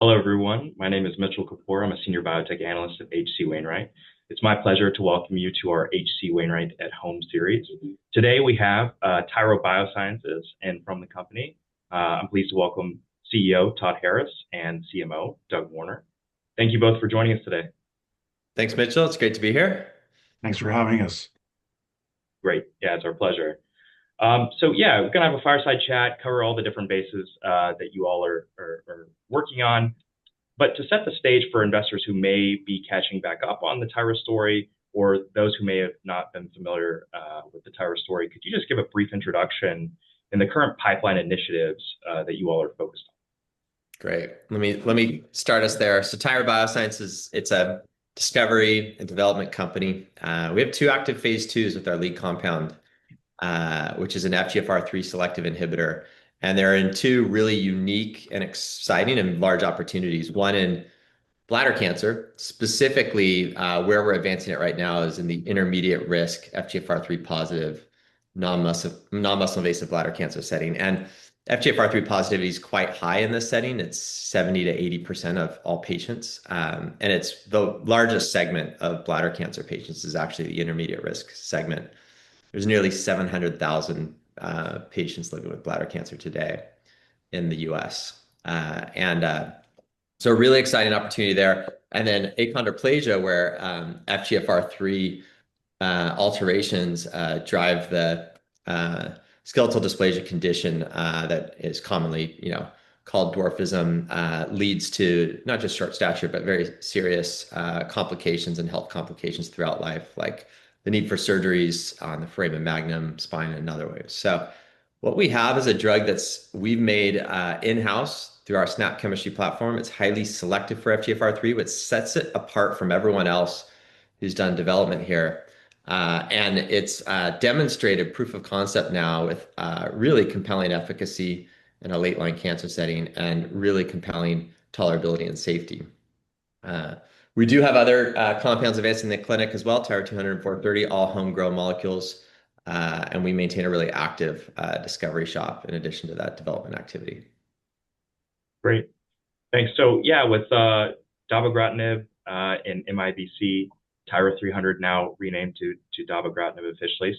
Hello, everyone. My name is Mitchell Kapoor. I'm a senior biotech analyst at H.C. Wainwright. It's my pleasure to welcome you to our H.C. Wainwright at Home series. Today, we have Tyra Biosciences, and from the company, I'm pleased to welcome CEO Todd Harris and CMO Doug Warner. Thank you both for joining us today. Thanks, Mitchell. It's great to be here. Thanks for having us. Great. Yeah, it's our pleasure. We're gonna have a fireside chat, cover all the different bases that you all are working on. But to set the stage for investors who may be catching back up on the Tyra story, or those who may have not been familiar with the Tyra story, could you just give a brief introduction in the current pipeline initiatives that you all are focused on? Great. Let me start us there. So Tyra Biosciences, it's a discovery and development company. We have two active phase twos with our lead compound, which is an FGFR3 selective inhibitor. And they're in two really unique and exciting and large opportunities. One in bladder cancer, specifically where we're advancing it right now is in the intermediate risk FGFR3 positive non-muscle invasive bladder cancer setting. And FGFR3 positivity is quite high in this setting. It's 70 to 80% of all patients. And it's the largest segment of bladder cancer patients is actually the intermediate risk segment. There's nearly 700,000 patients living with bladder cancer today in the US. So a really exciting opportunity there. And then achondroplasia, where FGFR3 alterations drive the skeletal dysplasia condition that is commonly, called dwarfism, leads to not just short stature, but very serious complications and health complications throughout life, like the need for surgeries on the foramen magnum, spine, and other ways. So what we have is a drug we've made in-house through our SNAP chemistry platform. It's highly selective for FGFR3, which sets it apart from everyone else who's done development here. And it's demonstrated proof of concept now with really compelling efficacy in a late-line cancer setting and really compelling tolerability and safety. We do have other compounds advancing in the clinic as well, Tyra-200 and 430, all homegrown molecules. And we maintain a really active discovery shop in addition to that development activity. Great. Thanks. With dabogratinib in MIBC, Tyra 300 now renamed to dabogratinib officially.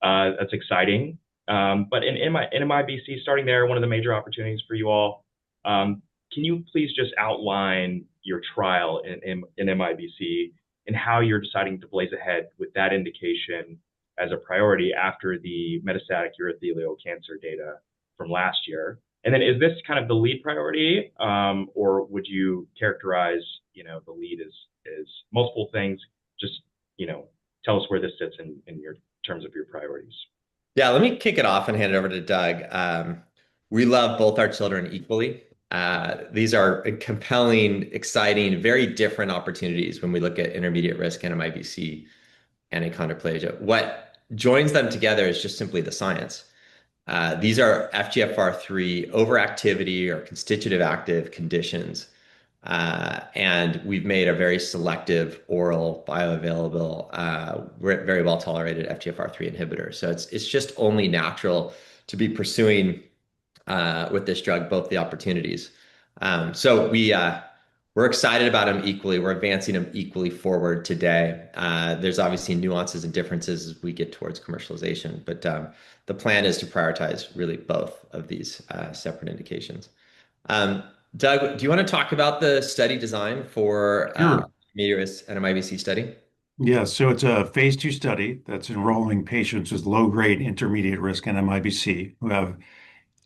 That's exciting. But in MIBC, starting there, one of the major opportunities for you all, can you please just outline your trial in MIBC and how you're deciding to blaze ahead with that indication as a priority after the metastatic urothelial cancer data from last year? And then is this kind of the lead priority, or would you characterize, the lead as multiple things? Just, tell us where this sits in your terms of your priorities. Yeah, let me kick it off and hand it over to Doug. We love both our children equally. These are compelling, exciting, very different opportunities when we look at intermediate risk NMIBC and achondroplasia. What joins them together is just simply the science. These are FGFR3 overactivity or constitutive active conditions. And we've made a very selective oral bioavailable, very well tolerated FGFR3 inhibitor. So it's just only natural to be pursuing with this drug both the opportunities. We're excited about them equally. We're advancing them equally forward today. There's obviously nuances and differences as we get towards commercialization, but the plan is to prioritize really both of these separate indications. Doug, do you want to talk about the study design for Sure. intermediate NMIBC study? Yeah, so it's a phase 2 study that's enrolling patients with low-grade intermediate risk NMIBC who have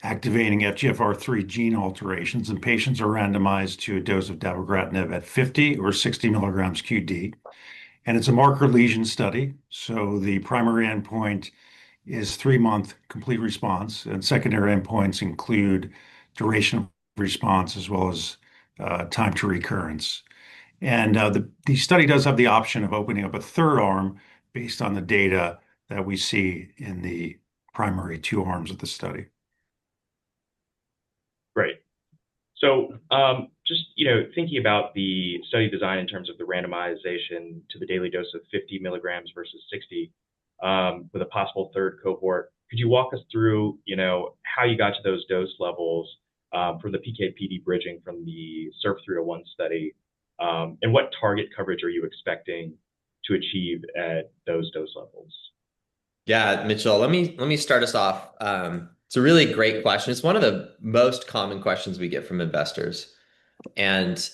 activating FGFR3 gene alterations, and patients are randomized to a dose of dabogratinib at 50 or 60 milligrams QD. And it's a marker lesion study. So the primary endpoint is 3-month complete response, and secondary endpoints include duration of response as well as time to recurrence. And the study does have the option of opening up a third arm based on the data that we see in the primary two arms of the study. Great. Just, thinking about the study design in terms of the randomization to the daily dose of 50 milligrams versus 60, with a possible third cohort, could you walk us through, how you got to those dose levels, for the PK/PD bridging from the SURF 301 study? And what target coverage are you expecting to achieve at those dose levels? Yeah, Mitchell, let me start us off. It's a really great question. It's one of the most common questions we get from investors. And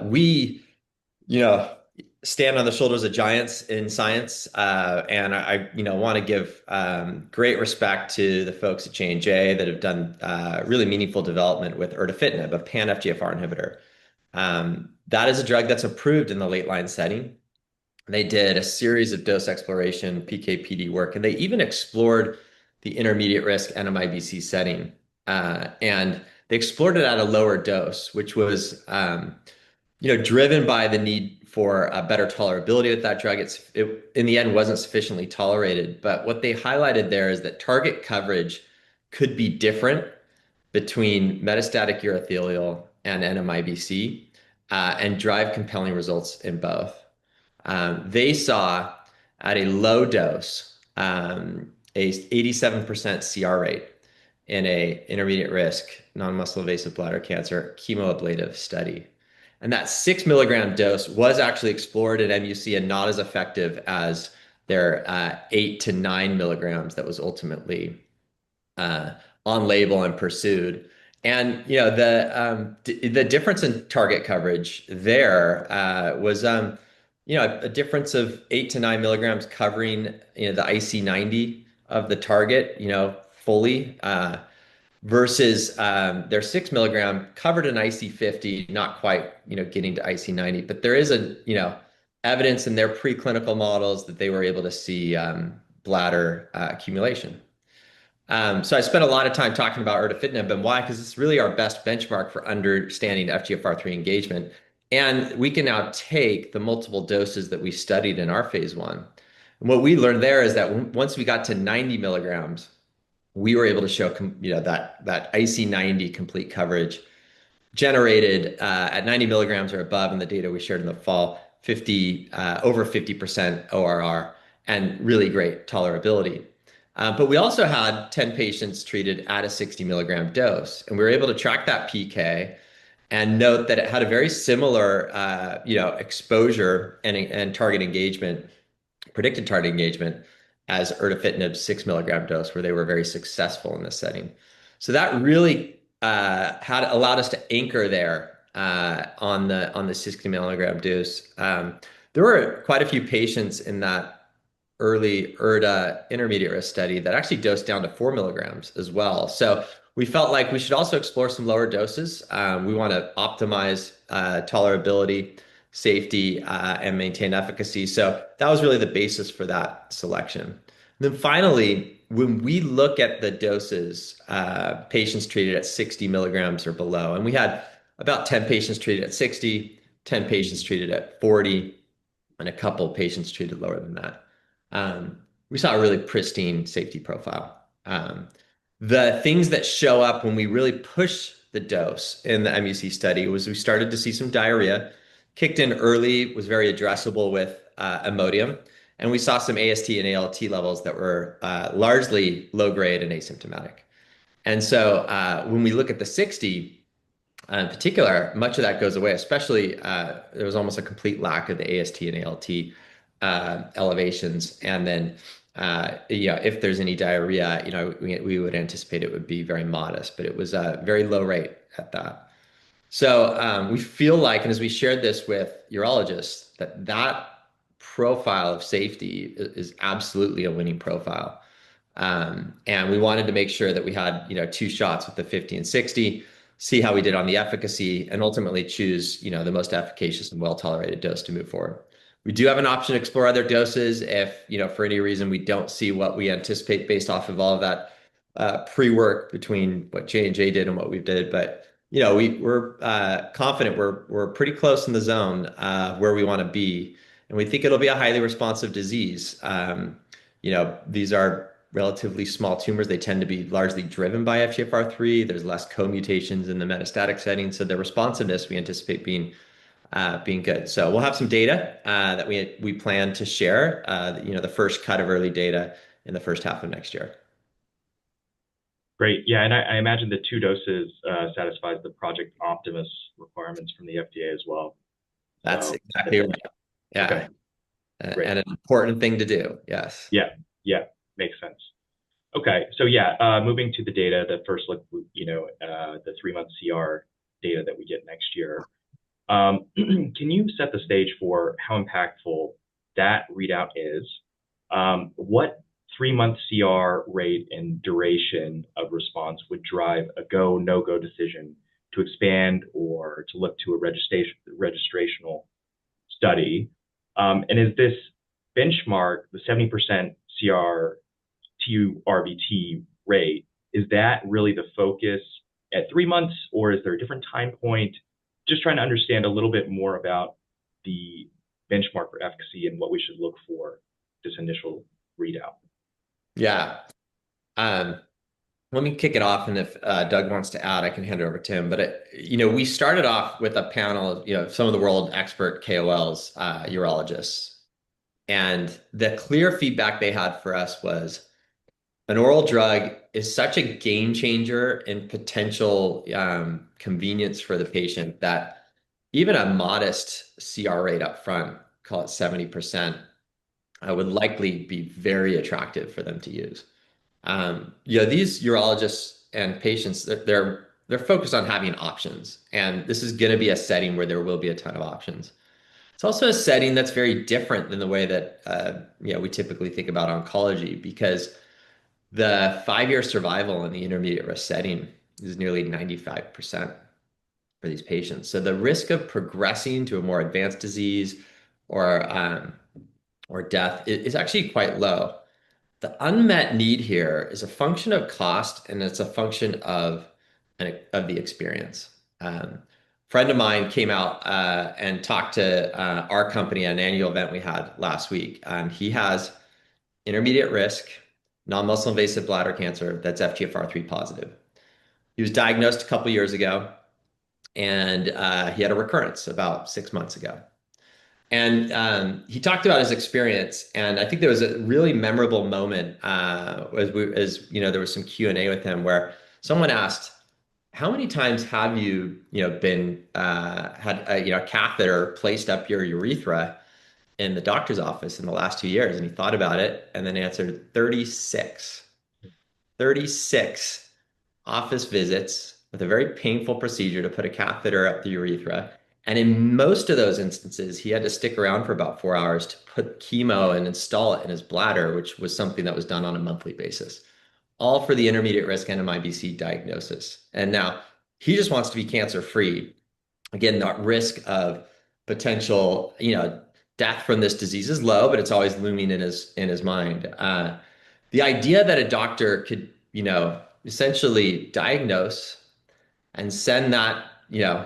we, you know, stand on the shoulders of giants in science. And want to give great respect to the folks at J&J that have done really meaningful development with erdafitinib, a pan-FGFR inhibitor. That is a drug that's approved in the late line setting. They did a series of dose exploration, PK/PD work, and they even explored the intermediate risk NMIBC setting. And they explored it at a lower dose, which was driven by the need for a better tolerability with that drug. It in the end wasn't sufficiently tolerated. But what they highlighted there is that target coverage could be different between metastatic urothelial and NMIBC, and drive compelling results in both. They saw at a low dose a 87% CR rate in a intermediate risk non-muscle invasive bladder cancer chemoablative study. And that 6 milligram dose was actually explored at MUC and not as effective as their 8 to 9 milligrams that was ultimately on label and pursued. And the difference in target coverage there was a difference of 8 to 9 milligrams covering the IC90 of the target fully, versus their 6 milligram covered an IC50, not quite getting to IC90. But there is evidence in their preclinical models that they were able to see bladder accumulation. So I spent a lot of time talking about erdafitinib, and why? Because it's really our best benchmark for understanding FGFR3 engagement. And we can now take the multiple doses that we studied in our phase 1. And what we learned there is that once we got to 90 milligrams, we were able to show that IC90 complete coverage generated at 90 milligrams or above in the data we shared in the fall, over 50% ORR, and really great tolerability. But we also had 10 patients treated at a 60 milligram dose, and we were able to track that PK and note that it had a very similar exposure and target engagement, predicted target engagement, as erdafitinib's 6 milligram dose, where they were very successful in this setting. So that really allowed us to anchor there on the 60 milligram dose. There were quite a few patients in that early ERDA intermediate risk study that actually dosed down to 4 milligrams as well. So we felt like we should also explore some lower doses. We want to optimize tolerability, safety, and maintain efficacy. So that was really the basis for that selection. And then finally, when we look at the doses, patients treated at 60 milligrams or below, and we had about 10 patients treated at 60, 10 patients treated at 40, and a couple patients treated lower than that. We saw a really pristine safety profile. The things that show up when we really push the dose in the MUC study was we started to see some diarrhea, kicked in early, was very addressable with Imodium, and we saw some AST and ALT levels that were largely low grade and asymptomatic. And so when we look at the 60 in particular, much of that goes away, especially there was almost a complete lack of the AST and ALT elevations. And then if there's any diarrhea, we would anticipate it would be very modest, but it was a very low rate at that. So we feel like, and as we shared this with urologists, that profile of safety is absolutely a winning profile. And we wanted to make sure that we had 2 shots with the 50 and 60, see how we did on the efficacy, and ultimately choose the most efficacious and well-tolerated dose to move forward. We do have an option to explore other doses if, for any reason we don't see what we anticipate based off of all of that pre-work between what J&J did and what we did. But, we're confident we're pretty close in the zone where we want to be. And we think it'll be a highly responsive disease. These are relatively small tumors. They tend to be largely driven by FGFR3. There's less co-mutations in the metastatic setting. So the responsiveness we anticipate being good. So we'll have some data that we plan to share, the first cut of early data in the first half of next year. Great. Yeah, and I imagine the two doses satisfies the Project Optimus requirements from the FDA as well. That's So, exactly right. okay, Yeah. great. And an important thing to do. Yes. Yeah, yeah, makes sense. Okay, so yeah, moving to the data, the first look, the 3-month CR data that we get next year. Can you set the stage for how impactful that readout is? What 3-month CR rate and duration of response would drive a go, no-go decision to expand or to look to a registrational study? And is this benchmark, the 70% CR TURBT rate, is that really the focus at 3 months, or is there a different time point? Just trying to understand a little bit more about the benchmark for efficacy and what we should look for this initial readout. Yeah. Um, Let me kick it off, and if Doug wants to add, I can hand it over to him. But we started off with a panel of some of the world expert KOLs, urologists, and the clear feedback they had for us was an oral drug is such a game changer in potential convenience for the patient that even a modest CR rate up front, call it 70%, would likely be very attractive for them to use. These urologists and patients, they're focused on having options, and this is going to be a setting where there will be a ton of options. It's also a setting that's very different than the way that we typically think about oncology, because the 5-year survival in the intermediate risk setting is nearly 95% for these patients. So the risk of progressing to a more advanced disease or death is actually quite low. The unmet need here is a function of cost, and it's a function of the experience. Friend of mine came out and talked to our company at an annual event we had last week. He has intermediate risk, non-muscle invasive bladder cancer that's FGFR3 positive. He was diagnosed a couple years ago, and he had a recurrence about 6 months ago. And he talked about his experience, and I think there was a really memorable moment there was some Q&A with him where someone asked, "How many times have you been had a catheter placed up your urethra in the doctor's office in the last 2 years?" And he thought about it and then answered 36. 36 office visits with a very painful procedure to put a catheter up the urethra. And in most of those instances, he had to stick around for about 4 hours to put chemo and install it in his bladder, which was something that was done on a monthly basis, all for the intermediate risk NMIBC diagnosis. And now he just wants to be cancer free. Again, that risk of potential, death from this disease is low, but it's always looming in his mind. The idea that a doctor could, essentially diagnose and send that,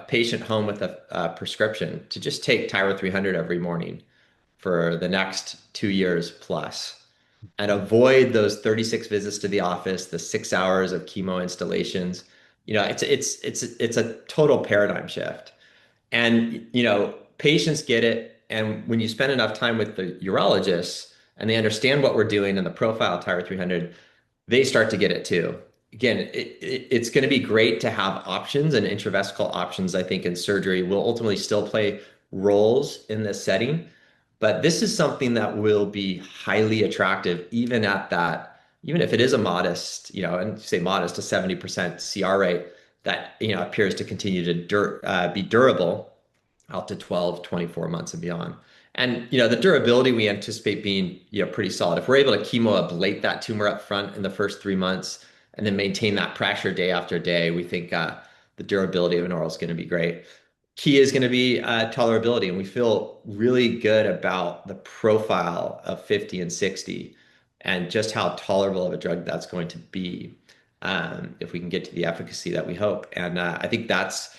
patient home with a prescription to just take Tyra 300 every morning for the next 2 years plus, and avoid those 36 visits to the office, the 6 hours of chemo installations. It's a total paradigm shift. And, patients get it. And when you spend enough time with the urologists and they understand what we're doing in the profile Tyra 300, they start to get it too. Again, it's going to be great to have options, and intravesical options, I think, in surgery will ultimately still play roles in this setting. But this is something that will be highly attractive, even if it is a modest, and say modest, a 70% CR rate that, appears to continue to be durable out to 12, 24 months and beyond. And, the durability we anticipate being, pretty solid. If we're able to chemo ablate that tumor up front in the first 3 months and then maintain that pressure day after day, we think the durability of an oral is going to be great. Key is going to be tolerability, and we feel really good about the profile of 50 and 60 and just how tolerable of a drug that's going to be if we can get to the efficacy that we hope. And I think that's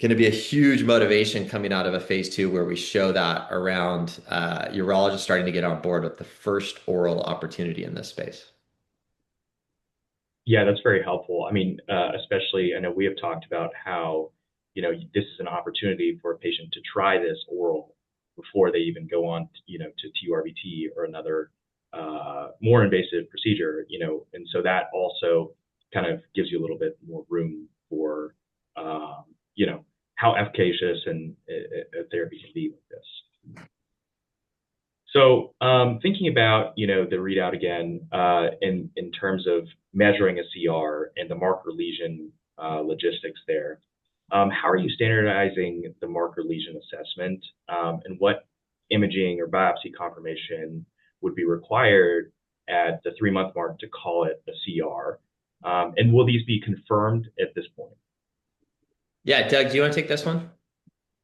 going to be a huge motivation coming out of a phase 2 where we show that around urologists starting to get on board with the first oral opportunity in this space. Yeah, that's very helpful. I mean, especially, I know we have talked about how, this is an opportunity for a patient to try this oral before they even go on, to TURBT or another more invasive procedure, and so that also kind of gives you a little bit more room for, you know, how efficacious and a therapy can be with this. So thinking about, you know, the readout again in terms of measuring a CR and the marker lesion logistics there, how are you standardizing the marker lesion assessment, and what imaging or biopsy confirmation would be required at the 3-month mark to call it a CR? And will these be confirmed at this point? Yeah, Doug, do you want to take this one?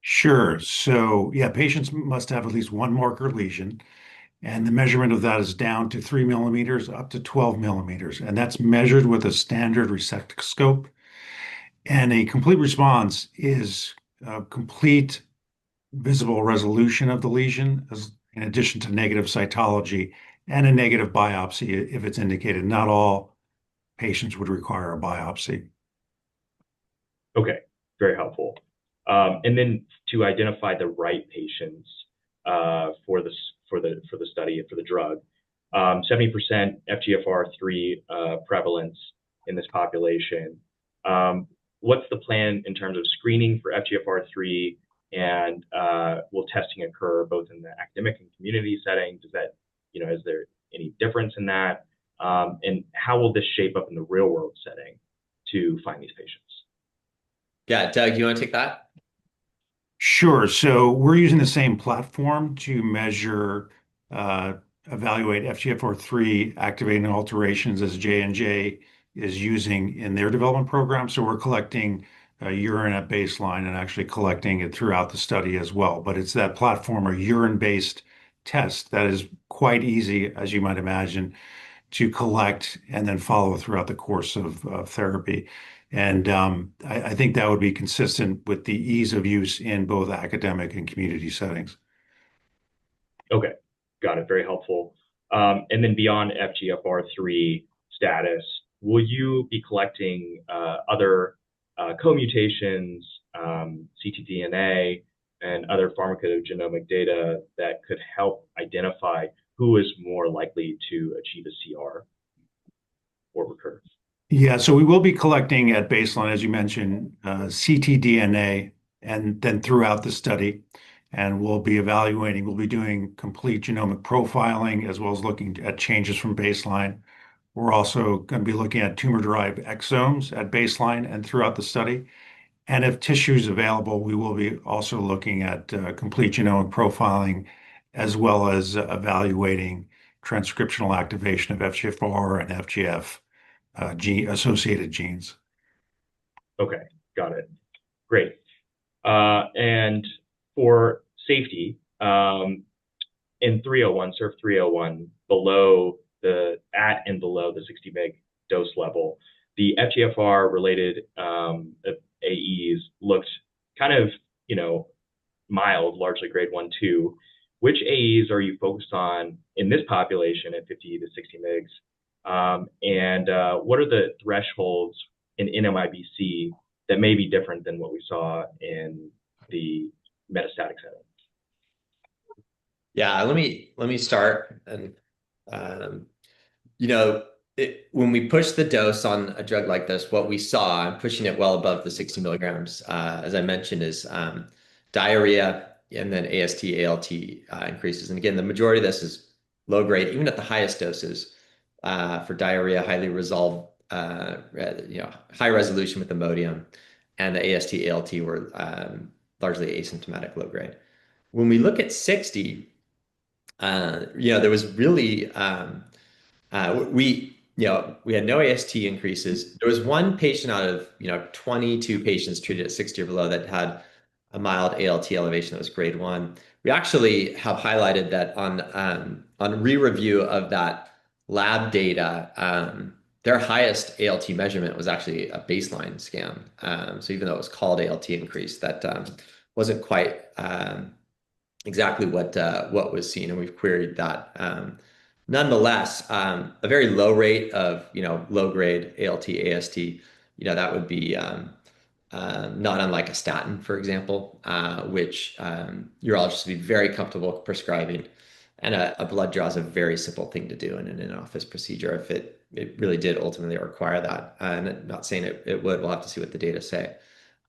Sure. So, yeah, patients must have at least one marker lesion, and the measurement of that is down to 3 millimeters up to 12 millimeters. And that's measured with a standard resectoscope. And a complete response is a complete visible resolution of the lesion, in addition to negative cytology and a negative biopsy if it's indicated. Not all patients would require a biopsy. Okay, very helpful. And then to identify the right patients for this for the study for the drug, 70% FGFR3 prevalence in this population. What's the plan in terms of screening for FGFR3, and will testing occur both in the academic and community setting? Does that, you know, is there any difference in that? And how will this shape up in the real world setting to find these patients? Yeah, Doug, you want to take that? Sure. So we're using the same platform to measure, uh, evaluate FGFR3 activating alterations as J&J is using in their development program. So we're collecting urine at baseline and actually collecting it throughout the study as well. But it's that platform or urine-based test that is quite easy, as you might imagine, to collect and then follow throughout the course of therapy. And I think that would be consistent with the ease of use in both academic and community settings. Okay, got it. Very helpful. And then beyond FGFR3 status, will you be collecting other co-mutations, ctDNA, and other pharmacogenomic data that could help identify who is more likely to achieve a CR or recur? Yeah, so we will be collecting at baseline, as you mentioned, ctDNA, and then throughout the study. And we'll be evaluating, we'll be doing complete genomic profiling as well as looking at changes from baseline. We're also going to be looking at tumor-derived exomes at baseline and throughout the study. And if tissue is available, we will be also looking at complete genomic profiling as well as evaluating transcriptional activation of FGFR and FGF gene associated genes. Okay, got it. Great. And for safety, in 301, SURF 301, at and below the 60 mg dose level, the FGFR related AEs looked kind of, you know, mild, largely grade 1, 2. Which AEs are you focused on in this population at 50 to 60 mgs? And what are the thresholds in NMIBC that may be different than what we saw in the metastatic setting? Yeah, let me start. And you know, when we push the dose on a drug like this, what we saw, I'm pushing it well above the 60 milligrams, as I mentioned, is diarrhea and then AST, ALT increases. And again, the majority of this is low grade, even at the highest doses for diarrhea, highly resolved, high resolution with Imodium, and the AST, ALT were largely asymptomatic low grade. When we look at 60, there was really we had no AST increases. There was one patient out of 22 patients treated at 60 or below that had a mild ALT elevation that was grade 1. We actually have highlighted that on re-review of that lab data, their highest ALT measurement was actually a baseline scan. So even though it was called ALT increase, that wasn't quite exactly what was seen, and we've queried that. Nonetheless, a very low rate of low grade ALT, AST, that would be not unlike a statin, for example, which urologists would be very comfortable prescribing. And a blood draw is a very simple thing to do in an in-office procedure if it really did ultimately require that. And I'm not saying it would. We'll have to see what the data say.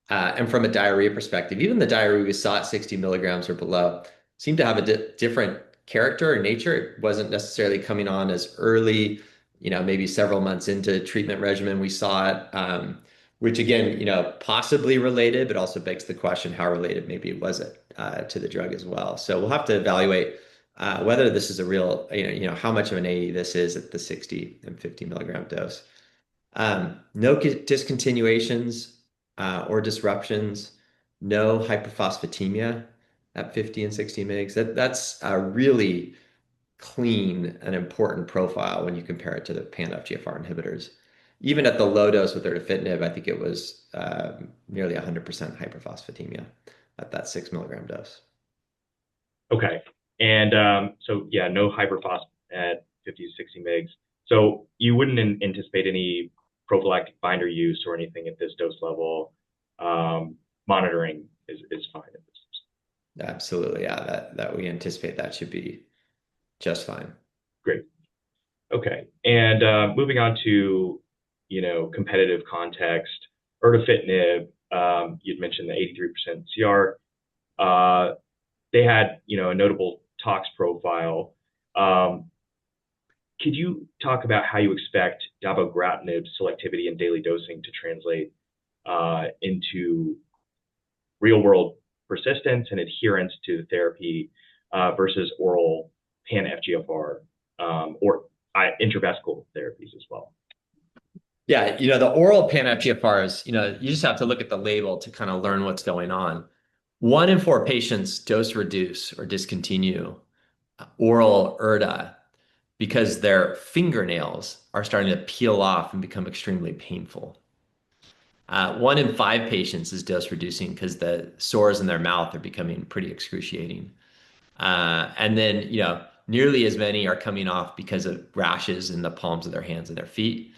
And from a diarrhea perspective, even the diarrhea we saw at 60 milligrams or below seemed to have a different character or nature. It wasn't necessarily coming on as early, maybe several months into treatment regimen we saw it, which again, possibly related, but also begs the question how related maybe was it to the drug as well. So we'll have to evaluate whether this is a real, how much of an AE this is at the 60 and 50 milligram dose. No discontinuations or disruptions, no hyperphosphatemia at 50 and 60 mgs. That's a really clean and important profile when you compare it to the pan-FGFR inhibitors. Even at the low dose with erdafitinib, I think it was nearly 100% hyperphosphatemia at that 6 milligram dose. Okay. And so, yeah, no hyperphos at 50 to 60 mgs. So you wouldn't anticipate any prophylactic binder use or anything at this dose level. Monitoring is fine at this dose. Absolutely. Yeah, that we anticipate that should be just fine. Great. Okay. And moving on to, competitive context, erdafitinib, you'd mentioned the 83% CR. They had, a notable tox profile. Could you talk about how you expect dabogratinib selectivity and daily dosing to translate into real-world persistence and adherence to the therapy versus oral pan-FGFR or intravesical therapies as well? Yeah, the oral pan-FGFRs, you just have to look at the label to kind of learn what's going on. 1 in 4 patients dose reduce or discontinue oral ERDA because their fingernails are starting to peel off and become extremely painful. 1 in 5 patients is dose reducing because the sores in their mouth are becoming pretty excruciating. And then, nearly as many are coming off because of rashes in the palms of their hands and their feet,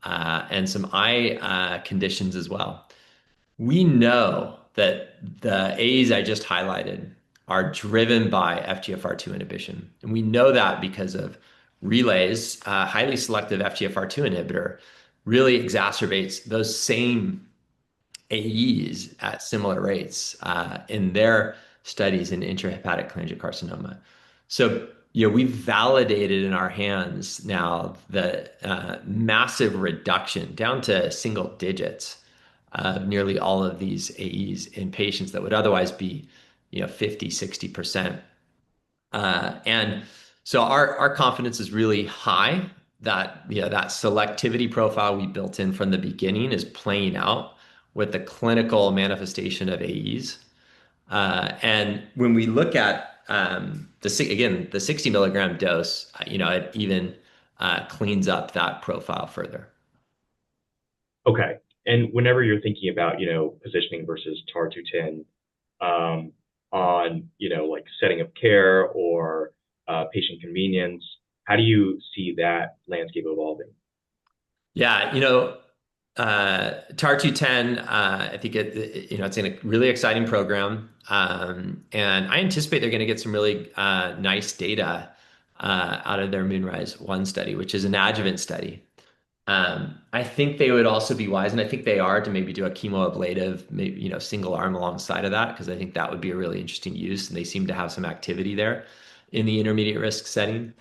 and some eye conditions as well. We know that the A's I just highlighted are driven by FGFR2 inhibition. And we know that because of relays, highly selective FGFR2 inhibitor really exacerbates those same AEs at similar rates in their studies in intrahepatic cholangiocarcinoma. So, we've validated in our hands now the massive reduction down to single digits of nearly all of these AEs in patients that would otherwise be, 50, 60%. And so our confidence is really high that, that selectivity profile we built in from the beginning is playing out with the clinical manifestation of AEs. And when we look at the 60 milligram dose, it even cleans up that profile further. Okay. And whenever you're thinking about, positioning versus TAR-210 on, like setting of care or patient convenience, how do you see that landscape evolving? Yeah, TAR-210, I think it's in a really exciting program, and I anticipate they're going to get some really nice data out of their Moonrise-1 study, which is an adjuvant study. I think they would also be wise, and I think they are, to maybe do a chemoablative, maybe single arm alongside of that, because I think that would be a really interesting use, and they seem to have some activity there in the intermediate risk setting.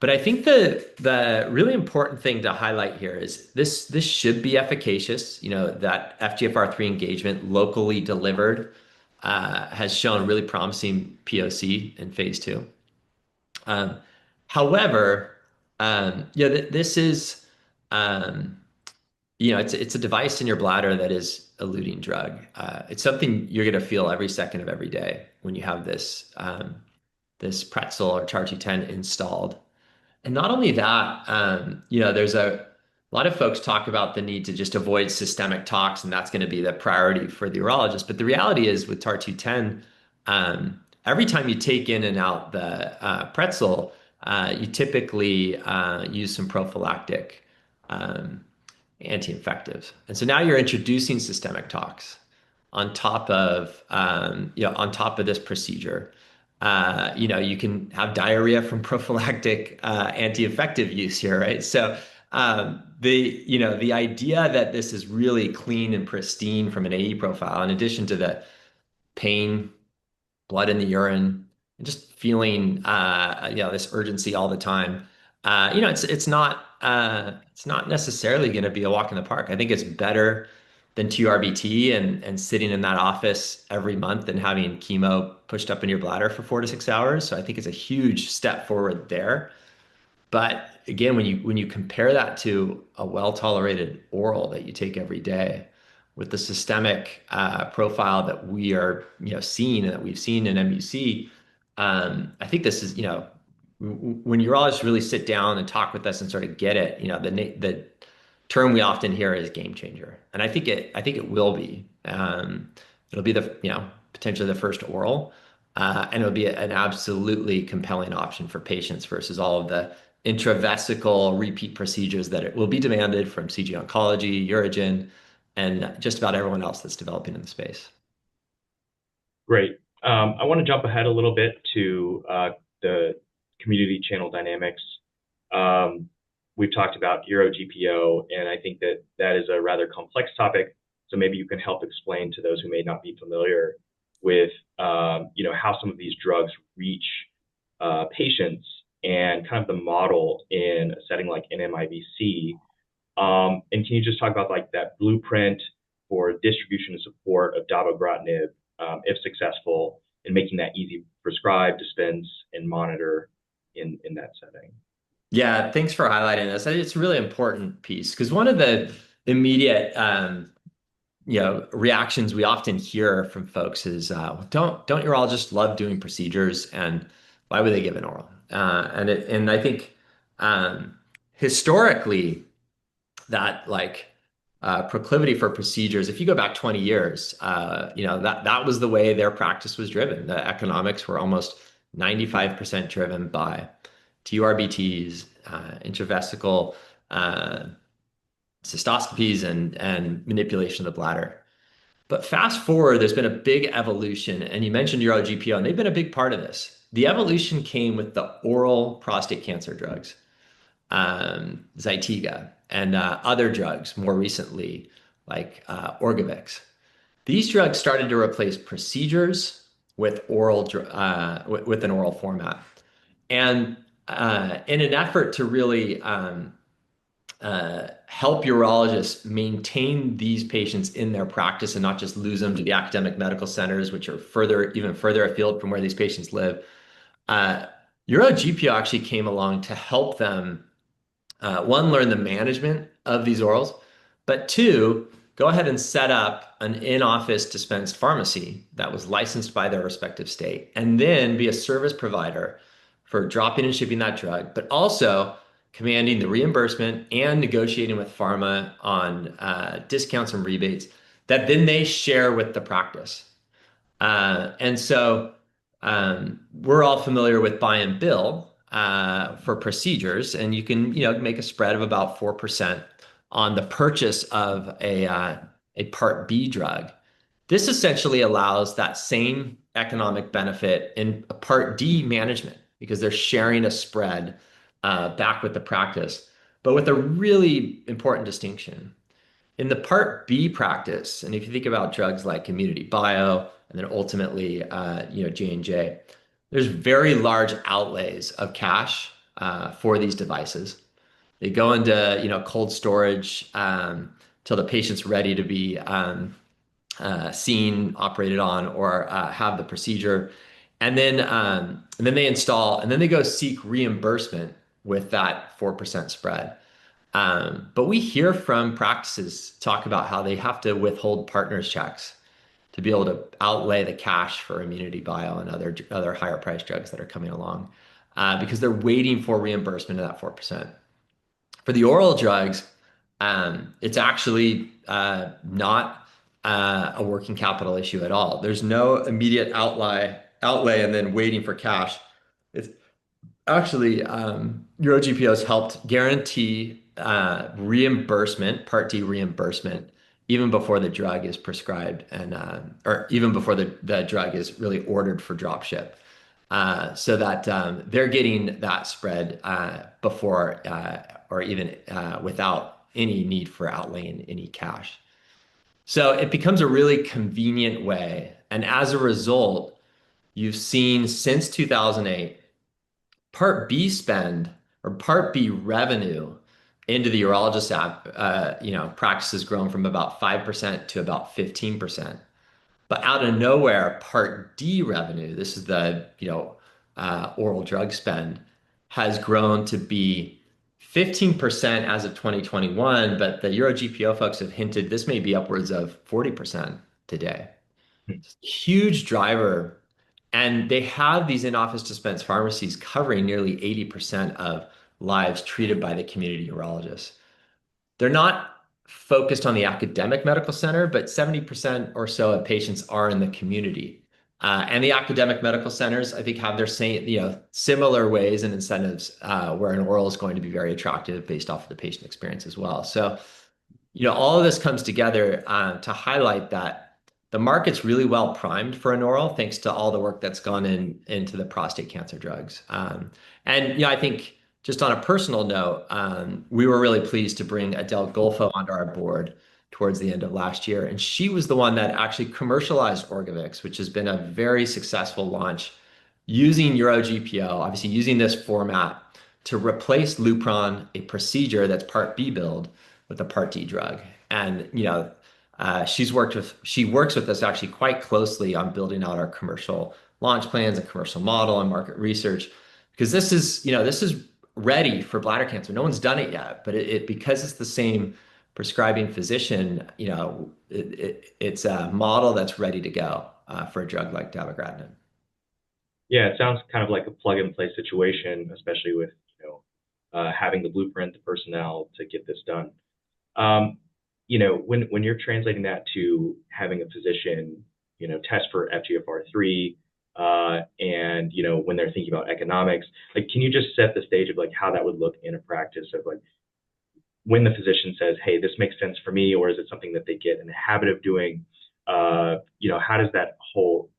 But I think the really important thing to highlight here is this should be efficacious. That FGFR3 engagement locally delivered has shown really promising POC in phase 2. However, this is it's a device in your bladder that is eluting drug. It's something you're going to feel every second of every day when you have this pretzel or TAR-210 installed. And not only that, there's a lot of folks talk about the need to just avoid systemic tox, and that's going to be the priority for the urologist. But the reality is with TAR-210, every time you take in and out the pretzel, you typically use some prophylactic anti-infectives. And so now you're introducing systemic tox on top of this procedure. You can have diarrhea from prophylactic anti-infective use here, right? So the idea that this is really clean and pristine from an AE profile, in addition to the pain, blood in the urine, and just feeling this urgency all the time. It's not necessarily going to be a walk in the park. I think it's better than TURBT and sitting in that office every month and having chemo pushed up in your bladder for 4 to 6 hours. So I think it's a huge step forward there. But again, when you compare that to a well-tolerated oral that you take every day with the systemic profile that we are, seeing and that we've seen in MUC, I think this is, when urologists really sit down and talk with us and sort of get it, the term we often hear is game changer, and I think it will be. It'll be potentially the first oral, and it'll be an absolutely compelling option for patients versus all of the intravesical repeat procedures that it will be demanded from CG Oncology, Urogen, and just about everyone else that's developing in the space. Great. I want to jump ahead a little bit to the community channel dynamics. We've talked about Euro GPO, and I think that that is a rather complex topic. So maybe you can help explain to those who may not be familiar with, how some of these drugs reach patients and kind of the model in a setting like NMIBC. And can you just talk about like that blueprint for distribution and support of dabogratinib, if successful, in making that easy prescribe, dispense, and monitor in that setting? Yeah, thanks for highlighting this. It's a really important piece because one of the immediate reactions we often hear from folks is, don't urologists love doing procedures, and why would they give an oral? And I think historically that proclivity for procedures, if you go back 20 years, that was the way their practice was driven. The economics were almost 95% driven by TURBTs, intravesical cystoscopies, and manipulation of the bladder. But fast forward, there's been a big evolution, and you mentioned Euro GPO, and they've been a big part of this. The evolution came with the oral prostate cancer drugs, Zytiga, and other drugs more recently, like Orgovyx. These drugs started to replace procedures with with an oral format. And in an effort to really help urologists maintain these patients in their practice and not just lose them to the academic medical centers, which are even further afield from where these patients live, Euro GPO actually came along to help them, one, learn the management of these orals, but two, go ahead and set up an in-office dispensed pharmacy that was licensed by their respective state, and then be a service provider for dropping and shipping that drug, but also commanding the reimbursement and negotiating with pharma on discounts and rebates that then they share with the practice. And so we're all familiar with buy and bill for procedures, and you can make a spread of about 4% on the purchase of a Part B drug. This essentially allows that same economic benefit in a Part D management because they're sharing a spread back with the practice, but with a really important distinction. In the Part B practice, and if you think about drugs like Community Bio and then ultimately, J&J, there's very large outlays of cash for these devices. They go into, cold storage till the patient's ready to be seen, operated on, or have the procedure. And then they install, and then they go seek reimbursement with that 4% spread. But we hear from practices talk about how they have to withhold partners' checks to be able to outlay the cash for Immunity Bio and other higher price drugs that are coming along because they're waiting for reimbursement of that 4%. For the oral drugs, it's actually not a working capital issue at all. There's no immediate outlay and then waiting for cash. It's actually, Euro GPO has helped guarantee reimbursement, Part D reimbursement, even before the drug is prescribed or even before the drug is really ordered for drop ship. so that they're getting that spread before or even without any need for outlaying any cash. So it becomes a really convenient way. And as a result, you've seen since 2008, Part B spend or Part B revenue into the urologist app, practice has grown from about 5% to about 15%. But out of nowhere, Part D revenue, this is the, oral drug spend, has grown to be 15% as of 2021, but the Euro GPO folks have hinted this may be upwards of 40% today. Huge driver. And they have these in-office dispense pharmacies covering nearly 80% of lives treated by the community urologists. They're not focused on the academic medical center, but 70% or so of patients are in the community. And the academic medical centers, I think, have their same, similar ways and incentives where an oral is going to be very attractive based off of the patient experience as well. So, all of this comes together to highlight that the market's really well primed for an oral, thanks to all the work that's gone into the prostate cancer drugs. And I think just on a personal note, we were really pleased to bring Adele Golfo onto our board towards the end of last year. And she was the one that actually commercialized Orgovix, which has been a very successful launch using EuroGPO, obviously using this format to replace Lupron, a procedure that's Part B billed, with a Part D drug. And, she works with us actually quite closely on building out our commercial launch plans and commercial model and market research, because this is ready for bladder cancer. No one's done it yet, but because it's the same prescribing physician, it's a model that's ready to go for a drug like dabogratinib. Yeah, it sounds kind of like a plug and play situation, especially with having the blueprint, the personnel to get this done. When you're translating that to having a physician, test for FGFR3, and when they're thinking about economics, like, can you just set the stage of like how that would look in a practice of like when the physician says, "Hey, this makes sense for me," or is it something that they get in the habit of doing? How does that whole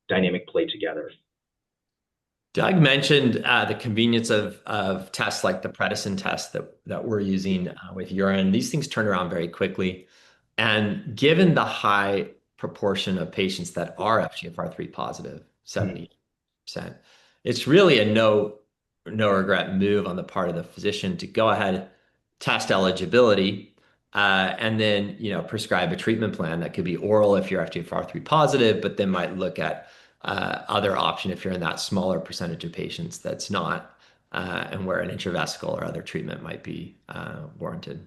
dynamic play together? Doug mentioned the convenience of tests like the Prednisone test that we're using with urine. These things turn around very quickly. And given the high proportion of patients that are FGFR3 positive, 70%, it's really a no regret move on the part of the physician to go ahead, test eligibility, and then prescribe a treatment plan that could be oral if you're FGFR3 positive, but then might look at other option if you're in that smaller percentage of patients that's not, and where an intravesical or other treatment might be warranted.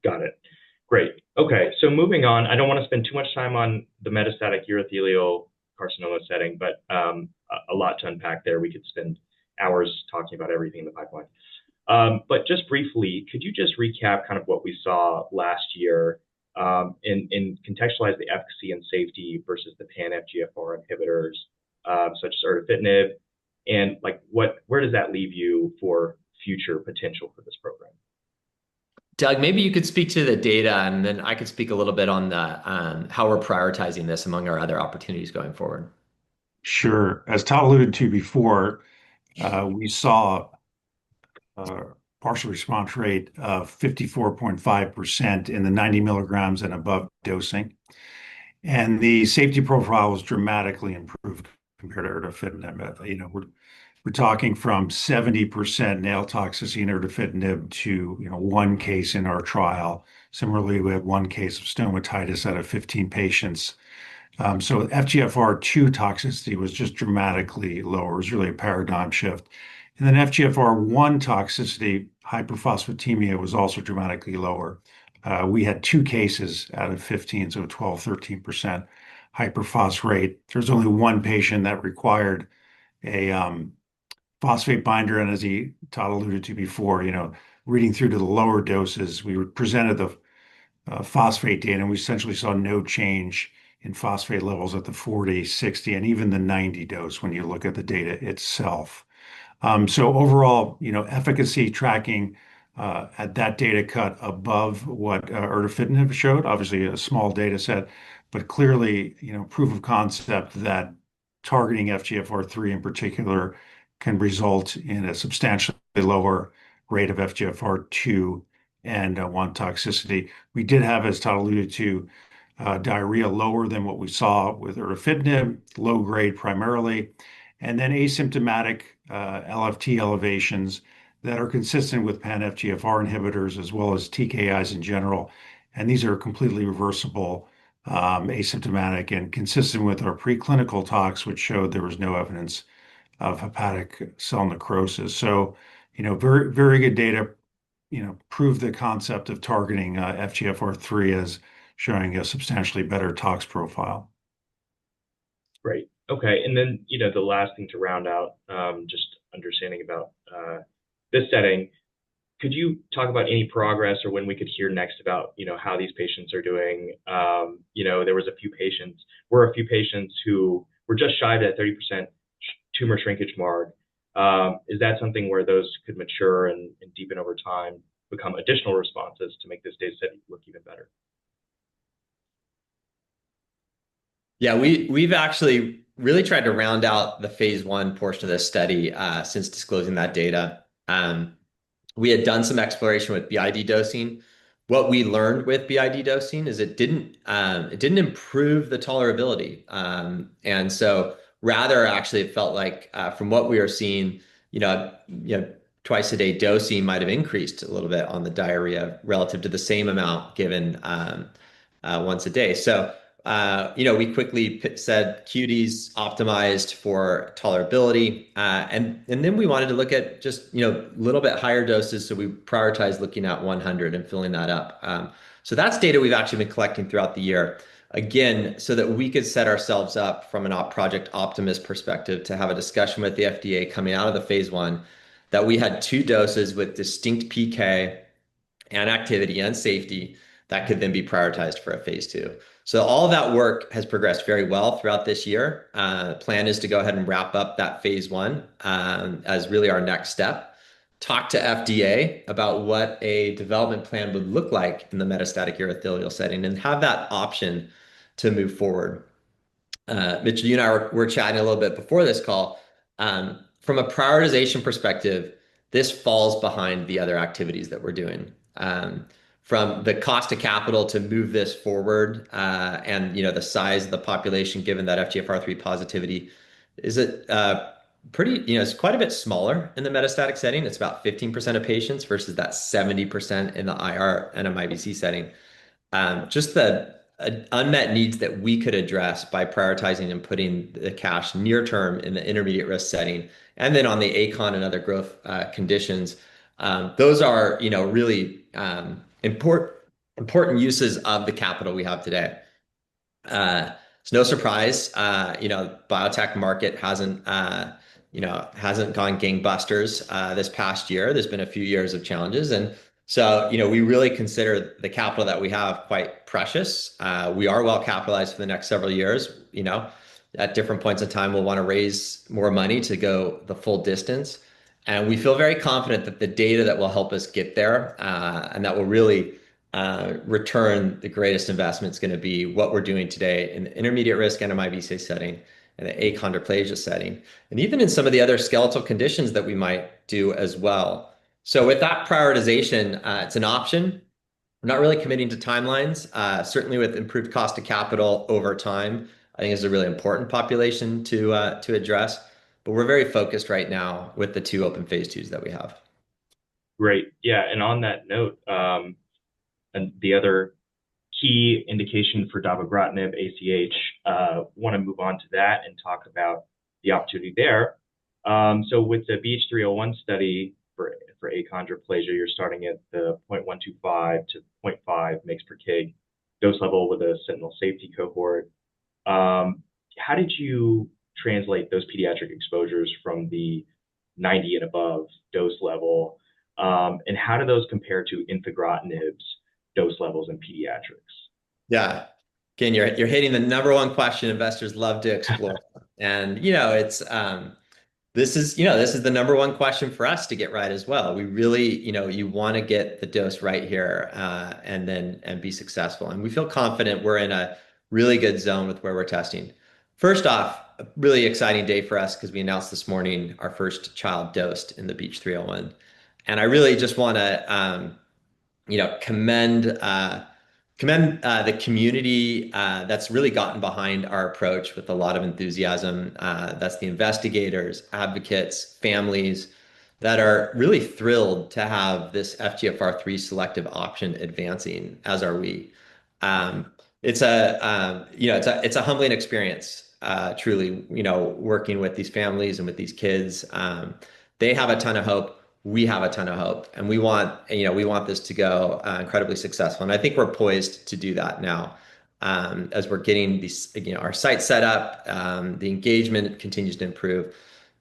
Got it. Great. Okay, so moving on, I don't want to spend too much time on the metastatic urothelial carcinoma setting, but a lot to unpack there. We could spend hours talking about everything in the pipeline. But just briefly, could you just recap kind of what we saw last year and contextualize the efficacy and safety versus the pan-FGFR inhibitors, such as erdafitinib, and like where does that leave you for future potential for this program? Doug, maybe you could speak to the data, and then I could speak a little bit on the how we're prioritizing this among our other opportunities going forward. Sure. As Todd alluded to before, we saw a partial response rate of 54.5% in the 90 milligrams and above dosing. And the safety profile was dramatically improved compared to erdafitinib. We're talking from 70% nail toxicity in erdafitinib to one case in our trial. Similarly, we had one case of stomatitis out of 15 patients. So FGFR2 toxicity was just dramatically lower. It was really a paradigm shift. And then FGFR1 toxicity, hyperphosphatemia, was also dramatically lower. We had two cases out of 15, so 12, 13% hyperphos rate. There's only one patient that required a phosphate binder, and as Todd alluded to before, reading through to the lower doses, we presented the phosphate data, and we essentially saw no change in phosphate levels at the 40, 60, and even the 90 dose when you look at the data itself. So overall, efficacy tracking at that data cut above what erdafitinib showed, obviously a small data set, but clearly, proof of concept that targeting FGFR3 in particular can result in a substantially lower rate of FGFR2 and 1 toxicity. We did have, as Todd alluded to, diarrhea lower than what we saw with erdafitinib, low grade primarily, and then asymptomatic LFT elevations that are consistent with pan-FGFR inhibitors as well as TKIs in general. And these are completely reversible, asymptomatic, and consistent with our preclinical talks, which showed there was no evidence of hepatic cell necrosis. So, very, very good data, prove the concept of targeting FGFR3 as showing a substantially better tox profile. Great. Okay. And then, the last thing to round out, just understanding about this setting, could you talk about any progress or when we could hear next about, how these patients are doing? There were a few patients who were just shy of that 30% tumor shrinkage mark. Is that something where those could mature and deepen over time, become additional responses to make this data set look even better? Yeah, we've actually really tried to round out the phase 1 portion of this study since disclosing that data. We had done some exploration with BID dosing. What we learned with BID dosing is it didn't improve the tolerability. And so rather, actually, it felt like from what we were seeing, twice a day dosing might have increased a little bit on the diarrhea relative to the same amount given once a day. So we quickly said QD's optimized for tolerability. And then we wanted to look at just, a little bit higher doses. So we prioritized looking at 100 and filling that up. So that's data we've actually been collecting throughout the year. Again, so that we could set ourselves up from an Project Optimist perspective to have a discussion with the FDA coming out of the phase 1 that we had 2 doses with distinct PK and activity and safety that could then be prioritized for a phase 2. So all of that work has progressed very well throughout this year. Plan is to go ahead and wrap up that phase 1 as really our next step. Talk to FDA about what a development plan would look like in the metastatic urothelial setting and have that option to move forward. Mitchell, you and I were chatting a little bit before this call. From a prioritization perspective, this falls behind the other activities that we're doing. From the cost of capital to move this forward, and the size of the population, given that FGFR3 positivity is it's quite a bit smaller in the metastatic setting. It's about 15% of patients versus that 70% in the IR and MIBC setting. Just the unmet needs that we could address by prioritizing and putting the cash near term in the intermediate risk setting, and then on the ACON and other growth conditions, those are really important uses of the capital we have today. It's no surprise, biotech market hasn't gone gangbusters this past year. There's been a few years of challenges, and so we really consider the capital that we have quite precious. We are well capitalized for the next several years. At different points in time, we'll want to raise more money to go the full distance. And we feel very confident that the data that will help us get there and that will really return the greatest investment is going to be what we're doing today in the intermediate risk NMIBC setting and the achondroplasia setting, and even in some of the other skeletal conditions that we might do as well. So with that prioritization, it's an option. We're not really committing to timelines. Certainly with improved cost of capital over time, I think is a really important population to address. But we're very focused right now with the 2 open phase 2s that we have. Great. Yeah. And on that note, and the other key indication for dabogratinib, ACH, want to move on to that and talk about the opportunity there. So with the BH301 study for achondroplasia, you're starting at the 0.125 to 0.5 mg per kg dose level with a sentinel safety cohort. How did you translate those pediatric exposures from the 90 and above dose level? And how do those compare to infigratinib's dose levels in pediatrics? Yeah. Again, you're hitting the number one question investors love to explore. And this is the number one question for us to get right as well. We really, you want to get the dose right here and be successful. And we feel confident we're in a really good zone with where we're testing. First off, a really exciting day for us because we announced this morning our first child dosed in the Beach 301. And I really just want to commend the community that's really gotten behind our approach with a lot of enthusiasm. That's the investigators, advocates, families that are really thrilled to have this FGFR3 selective option advancing, as are we. Um, it's a humbling experience, truly, working with these families and with these kids. They have a ton of hope. We have a ton of hope, and we want this to go incredibly successful. And I think we're poised to do that now, as we're getting these, our site set up. The engagement continues to improve.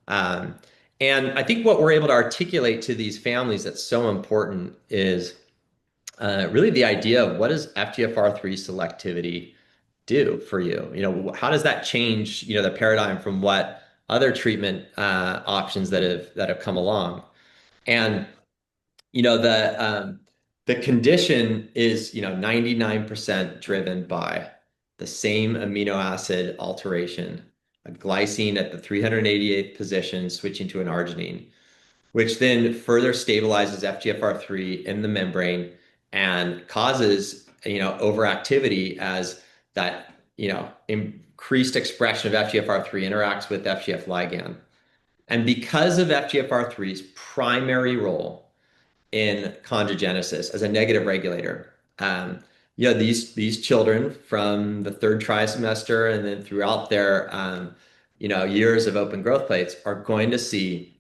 Um, and I think what we're able to articulate to these families that's so important is really the idea of what does FGFR3 selectivity do for you? How does that change, the paradigm from what other treatment options that have come along? And the condition is 99% driven by the same amino acid alteration, a glycine at the 388th position switching to an arginine, which then further stabilizes FGFR3 in the membrane and causes, overactivity as that, increased expression of FGFR3 interacts with FGF ligand. And because of FGFR3's primary role in chondrogenesis as a negative regulator, these children from the third trimester and then throughout their, years of open growth plates are going to see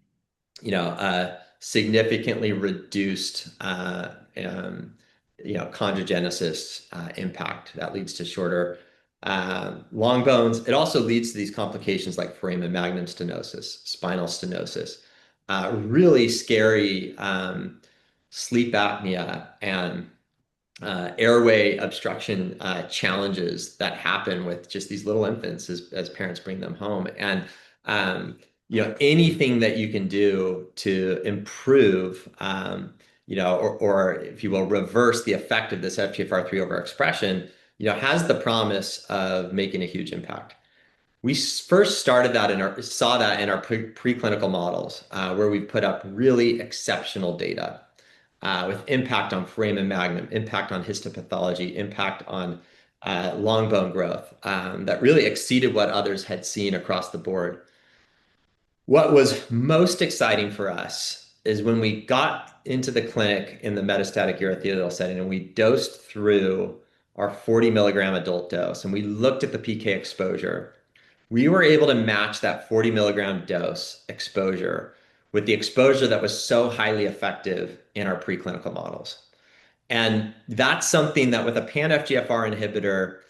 significantly reduced chondrogenesis impact that leads to shorter long bones. It also leads to these complications like foramen magnum stenosis, spinal stenosis, really scary sleep apnea and airway obstruction challenges that happen with just these little infants as parents bring them home. And anything that you can do to improve, or if you will, reverse the effect of this FGFR3 overexpression, has the promise of making a huge impact. We first saw that in our preclinical models, where we put up really exceptional data with impact on foramen magnum, impact on histopathology, impact on long bone growth, that really exceeded what others had seen across the board. What was most exciting for us is when we got into the clinic in the metastatic urothelial setting and we dosed through our 40 milligram adult dose and we looked at the PK exposure, we were able to match that 40 milligram dose exposure with the exposure that was so highly effective in our preclinical models. And that's something that with a pan-FGFR inhibitor,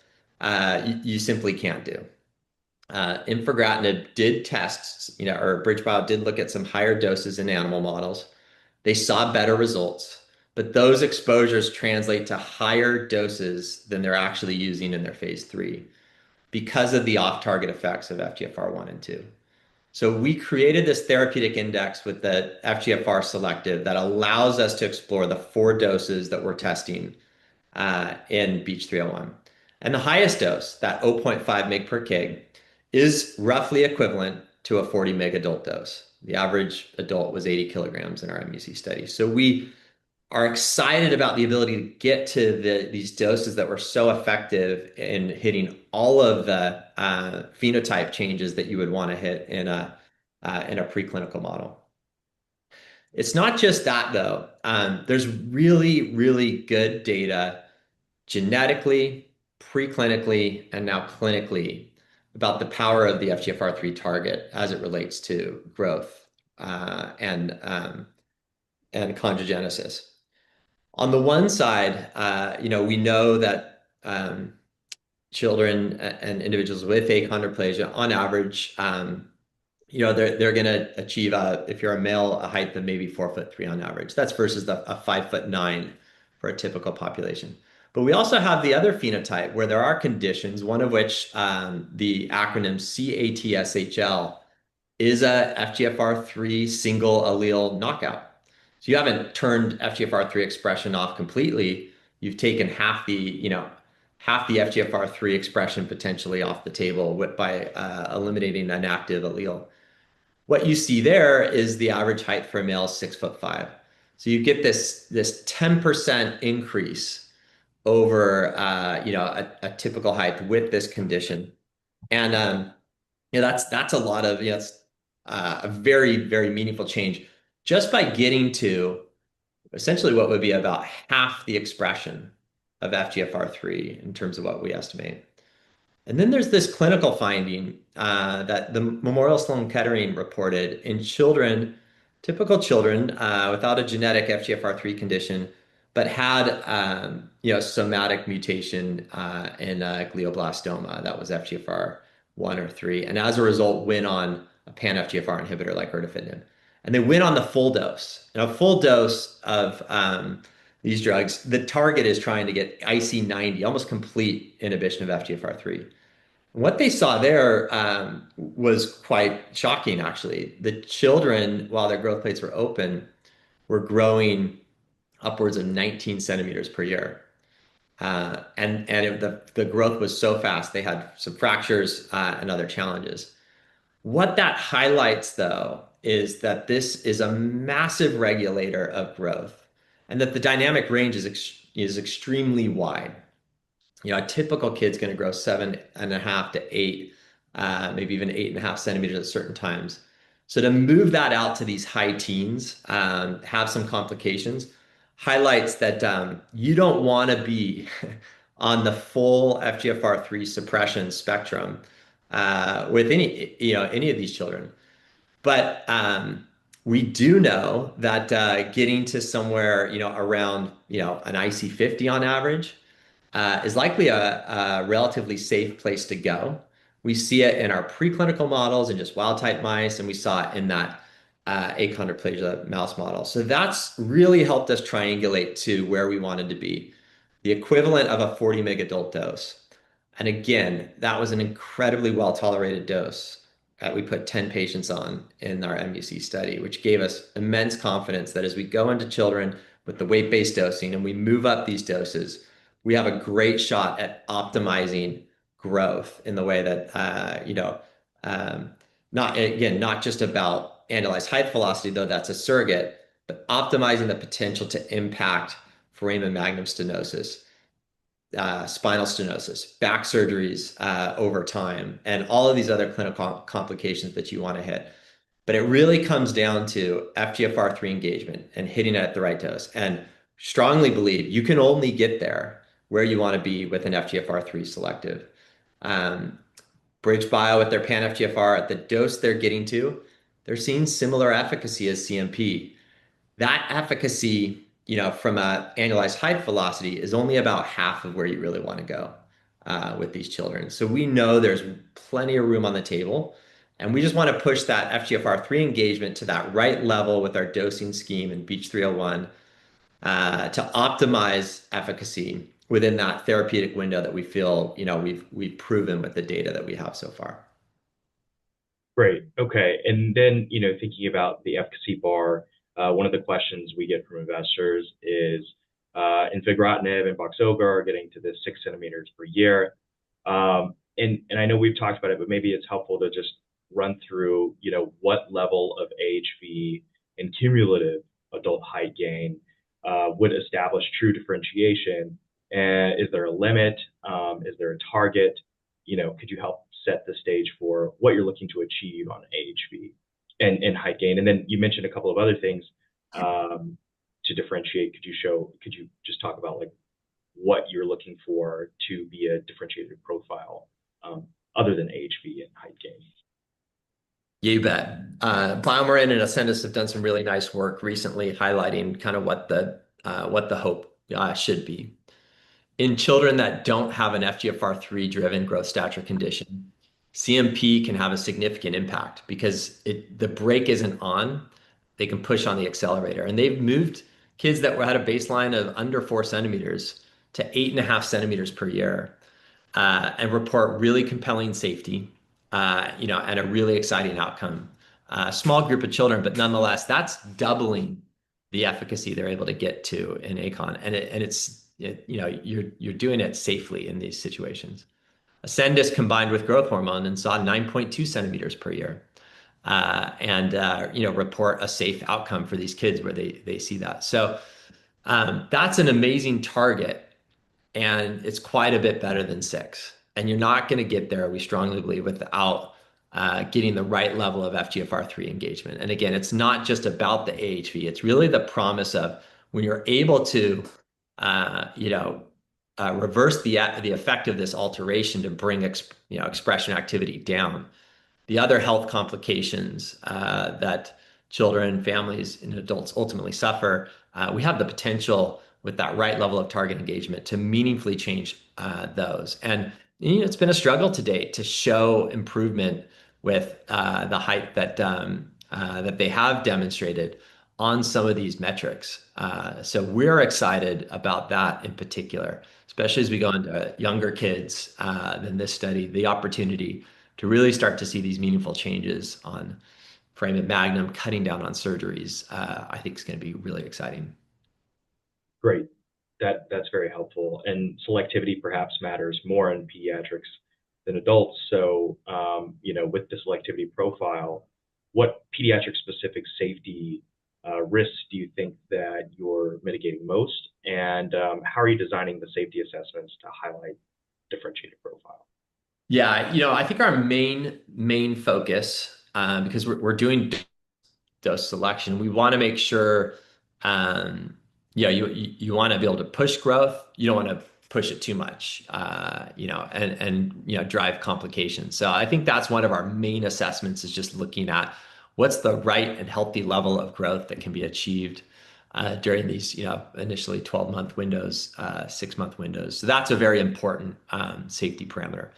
you simply can't do. Infigratinib did test, or BridgeBio did look at some higher doses in animal models. They saw better results, but those exposures translate to higher doses than they're actually using in their phase 3 because of the off-target effects of FGFR1 and 2. So we created this therapeutic index with the FGFR selective that allows us to explore the 4 doses that we're testing in Beach 301. And the highest dose, that 0.5 mg per kg, is roughly equivalent to a 40 mg adult dose. The average adult was 80 kilograms in our MUC study. So we are excited about the ability to get to these doses that were so effective in hitting all of the phenotype changes that you would want to hit in a preclinical model. It's not just that, though. There's really, really good data genetically, preclinically, and now clinically about the power of the FGFR3 target as it relates to growth and chondrogenesis. On the one side, we know that children and individuals with achondroplasia, on average, they're going to achieve, if you're a male, a height of maybe 4'3" on average. That's versus a 5'9" for a typical population. But we also have the other phenotype where there are conditions, one of which the acronym CATSHL is a FGFR3 single allele knockout. So you haven't turned FGFR3 expression off completely. You've taken half the half the FGFR3 expression potentially off the table by eliminating an active allele. What you see there is the average height for a male is 6'5". So you get this 10% increase over a typical height with this condition. And that's a lot of, it's a very, very meaningful change just by getting to essentially what would be about half the expression of FGFR3 in terms of what we estimate. And then there's this clinical finding that the Memorial Sloan Kettering reported in children, typical children without a genetic FGFR3 condition, but had somatic mutation in glioblastoma that was FGFR1 or 3, and as a result went on a pan-FGFR inhibitor like erdafitinib. And they went on the full dose. And a full dose of these drugs, the target is trying to get IC90, almost complete inhibition of FGFR3. What they saw there was quite shocking, actually. The children, while their growth plates were open, were growing upwards of 19 centimeters per year. The growth was so fast, they had some fractures and other challenges. What that highlights, though, is that this is a massive regulator of growth and that the dynamic range is extremely wide. A typical kid's going to grow 7.5 to 8, maybe even 8.5 centimeters at certain times. So to move that out to these high teens, have some complications, highlights that you don't want to be on the full FGFR3 suppression spectrum with any of these children. But we do know that getting to somewhere around an IC50 on average is likely a relatively safe place to go. We see it in our preclinical models and just wild type mice, and we saw it in that achondroplasia mouse model. So that's really helped us triangulate to where we wanted to be, the equivalent of a 40 mg adult dose. And again, that was an incredibly well-tolerated dose that we put 10 patients on in our MUC study, which gave us immense confidence that as we go into children with the weight-based dosing and we move up these doses, we have a great shot at optimizing growth in the way that, not just about annualized height velocity, though that's a surrogate, but optimizing the potential to impact foramen magnum stenosis, spinal stenosis, back surgeries over time, and all of these other clinical complications that you want to hit. But it really comes down to FGFR3 engagement and hitting it at the right dose. And strongly believe you can only get there where you want to be with an FGFR3 selective. BridgeBio with their pan-FGFR at the dose they're getting to, they're seeing similar efficacy as CMP. That efficacy, from an annualized height velocity is only about half of where you really want to go with these children. So we know there's plenty of room on the table, and we just want to push that FGFR3 engagement to that right level with our dosing scheme in Beach 301 to optimize efficacy within that therapeutic window that we feel, we've proven with the data that we have so far. Great. Okay. And then, thinking about the efficacy bar, one of the questions we get from investors is infigratinib and Voxzogo are getting to this 6 centimeters per year. And I know we've talked about it, but maybe it's helpful to just run through, what level of AHV and cumulative adult height gain would establish true differentiation. And is there a limit? Is there a target? Could you help set the stage for what you're looking to achieve on AHV and height gain? And then you mentioned a couple of other things to differentiate. Could you just talk about like what you're looking for to be a differentiated profile other than AHV and height gain? You bet. BioMarin and Ascendis have done some really nice work recently highlighting kind of what the hope should be. In children that don't have an FGFR3 driven growth stature condition, CMP can have a significant impact because the brake isn't on. They can push on the accelerator. And they've moved kids that had a baseline of under 4 centimeters to 8.5 centimeters per year and report really compelling safety, and a really exciting outcome. A small group of children, but nonetheless, that's doubling the efficacy they're able to get to in ACON. And it's you're doing it safely in these situations. Ascendis combined with growth hormone and saw 9.2 centimeters per year, and report a safe outcome for these kids where they see that. So that's an amazing target, and it's quite a bit better than 6. And you're not going to get there, we strongly believe, without getting the right level of FGFR3 engagement. And again, it's not just about the AHV. It's really the promise of when you're able to, reverse the effect of this alteration to bring expression activity down. The other health complications that children, families, and adults ultimately suffer, we have the potential with that right level of target engagement to meaningfully change those. And it's been a struggle to date to show improvement with the height that they have demonstrated on some of these metrics. So we're excited about that in particular, especially as we go into younger kids than this study, the opportunity to really start to see these meaningful changes on foramen magnum, cutting down on surgeries, I think is going to be really exciting. Great. That's very helpful. And selectivity perhaps matters more in pediatrics than adults. So, with the selectivity profile, what pediatric specific safety risks do you think that you're mitigating most? And how are you designing the safety assessments to highlight differentiated profile? Yeah, I think our main focus, because we're doing dose selection, we want to make sure, you want to be able to push growth. You don't want to push it too much, and drive complications. So I think that's one of our main assessments is just looking at what's the right and healthy level of growth that can be achieved during these, initially 12-month windows, 6-month windows. So that's a very important safety parameter.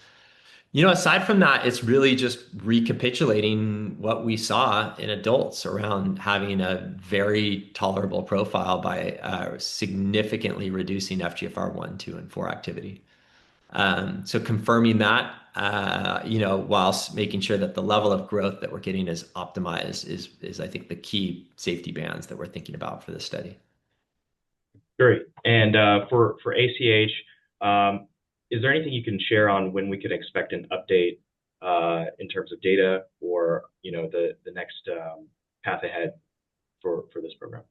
Aside from that, it's really just recapitulating what we saw in adults around having a very tolerable profile by significantly reducing FGFR1, 2, and 4 activity. So confirming that, whilst making sure that the level of growth that we're getting is optimized is I think the key safety bands that we're thinking about for this study. Great. And for ACH, is there anything you can share on when we could expect an update in terms of data or the next path ahead for this program?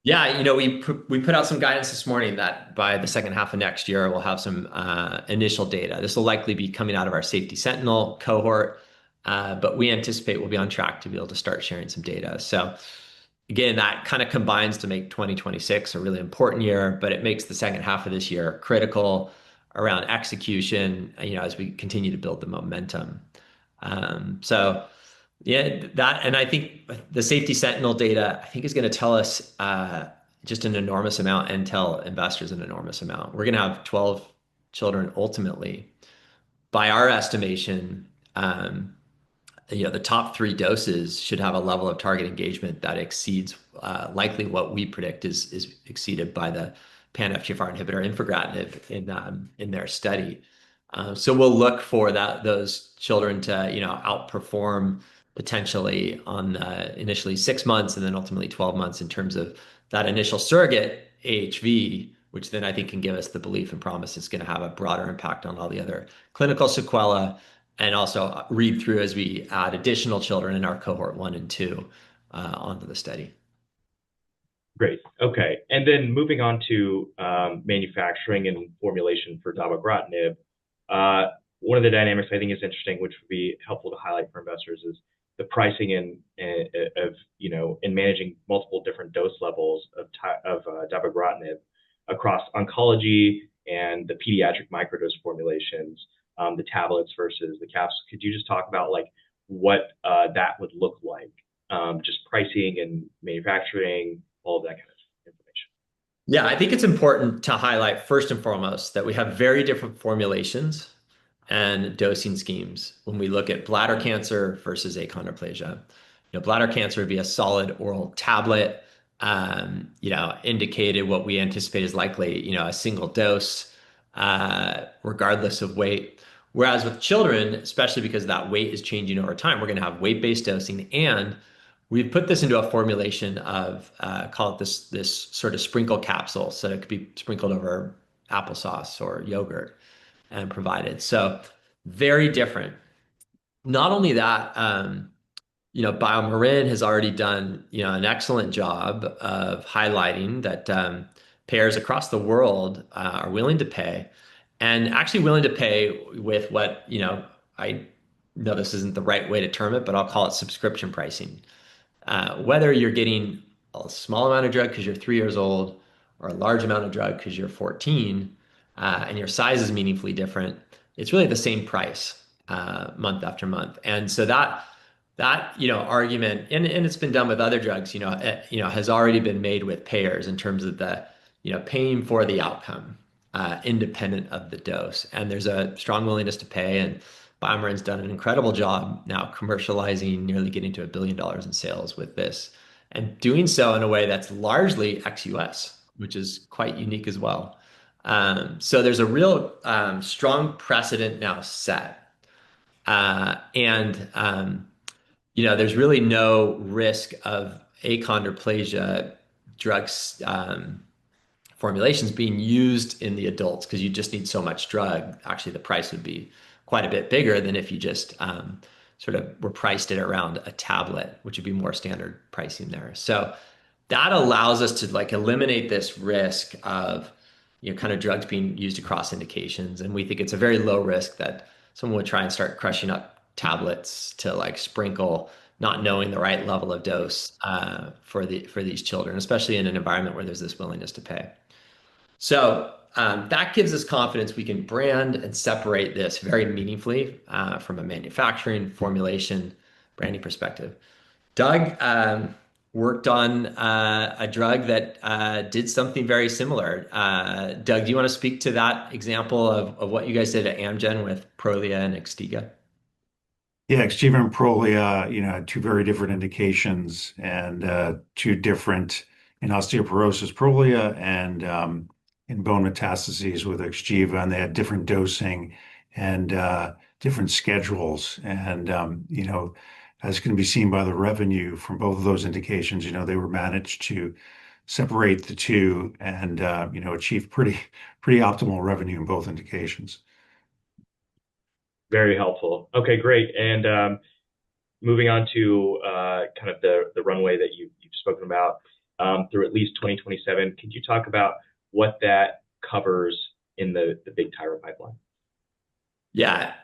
Yeah, we put out some guidance this morning that by the second half of next year, we'll have some initial data. This will likely be coming out of our Safety Sentinel cohort, but we anticipate we'll be on track to be able to start sharing some data. So again, that kind of combines to make 2026 a really important year, but it makes the second half of this year critical around execution, as we continue to build the momentum. So yeah, that, and I think the Safety Sentinel data, I think is going to tell us just an enormous amount and tell investors an enormous amount. We're going to have 12 children ultimately. By our estimation, the top 3 doses should have a level of target engagement that exceeds likely what we predict is exceeded by the pan-FGFR inhibitor infigratinib in their study. So we'll look for those children to outperform potentially on initially 6 months and then ultimately 12 months in terms of that initial surrogate AHV, which then I think can give us the belief and promise it's going to have a broader impact on all the other clinical sequelae and also read through as we add additional children in our cohort 1 and 2 onto the study. Great. Okay. And then moving on to manufacturing and formulation for dabogratinib, one of the dynamics I think is interesting, which would be helpful to highlight for investors, is the pricing in managing multiple different dose levels of dabogratinib across oncology and the pediatric microdose formulations, the tablets versus the capsules. Could you just talk about what that would look like, just pricing and manufacturing, all of that kind of information? Yeah, I think it's important to highlight first and foremost that we have very different formulations and dosing schemes when we look at bladder cancer versus achondroplasia. Bladder cancer would be a solid oral tablet, indicated what we anticipate is likely, a single dose, regardless of weight. Whereas with children, especially because that weight is changing over time, we're going to have weight-based dosing, and we've put this into a formulation of call it this sort of sprinkle capsule, so it could be sprinkled over applesauce or yogurt and provided. So very different. Not only that, BioMarin has already done, an excellent job of highlighting that payers across the world are willing to pay, and actually willing to pay with what, I know this isn't the right way to term it, but I'll call it subscription pricing. Whether you're getting a small amount of drug because you're 3 years old or a large amount of drug because you're 14, and your size is meaningfully different, it's really the same price month after month. And so that argument, and it's been done with other drugs, has already been made with payers in terms of the paying for the outcome, independent of the dose. And there's a strong willingness to pay, and BioMarin's done an incredible job now commercializing, nearly getting to $1 billion in sales with this, and doing so in a way that's largely ex-US, which is quite unique as well. So there's a real strong precedent now set. There's really no risk of achondroplasia drugs formulations being used in the adults because you just need so much drug. Actually, the price would be quite a bit bigger than if you just sort of were priced it around a tablet, which would be more standard pricing there. So that allows us to like eliminate this risk of kind of drugs being used across indications. And we think it's a very low risk that someone would try and start crushing up tablets to like sprinkle, not knowing the right level of dose for these children, especially in an environment where there's this willingness to pay. So that gives us confidence we can brand and separate this very meaningfully from a manufacturing, formulation, branding perspective. Doug worked on a drug that did something very similar. Doug, do you want to speak to that example of what you guys did at Amgen with Prolia and Xgeva? Yeah, Xgeva and Prolia, had two very different indications and two different in osteoporosis, Prolia, and in bone metastases with Xgeva, and they had different dosing and different schedules. And as can be seen by the revenue from both of those indications, they were managed to separate the two and achieve pretty optimal revenue in both indications. Very helpful. Okay, great. And moving on to kind of the runway that you've spoken about through at least 2027, could you talk about what that covers in the big Tyra pipeline? Yeah,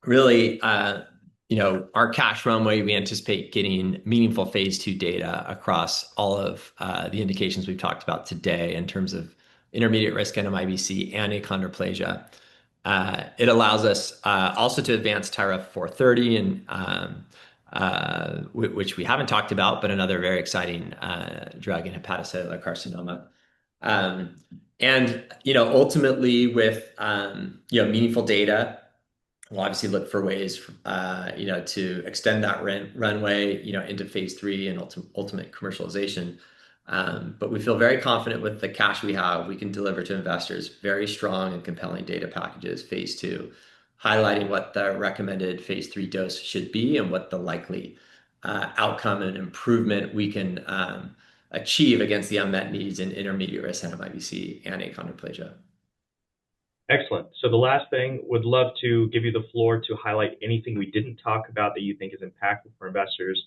really, our cash runway, we anticipate getting meaningful phase 2 data across all of the indications we've talked about today in terms of intermediate risk NMIBC and achondroplasia. It allows us also to advance Tyra 430, which we haven't talked about, but another very exciting drug in hepatocellular carcinoma. Ultimately with meaningful data, we'll obviously look for ways to extend that runway into phase 3 and ultimate commercialization. But we feel very confident with the cash we have. We can deliver to investors very strong and compelling data packages, phase 2, highlighting what the recommended phase 3 dose should be and what the likely outcome and improvement we can achieve against the unmet needs in intermediate risk NMIBC and achondroplasia. Excellent. So the last thing, would love to give you the floor to highlight anything we didn't talk about that you think is impactful for investors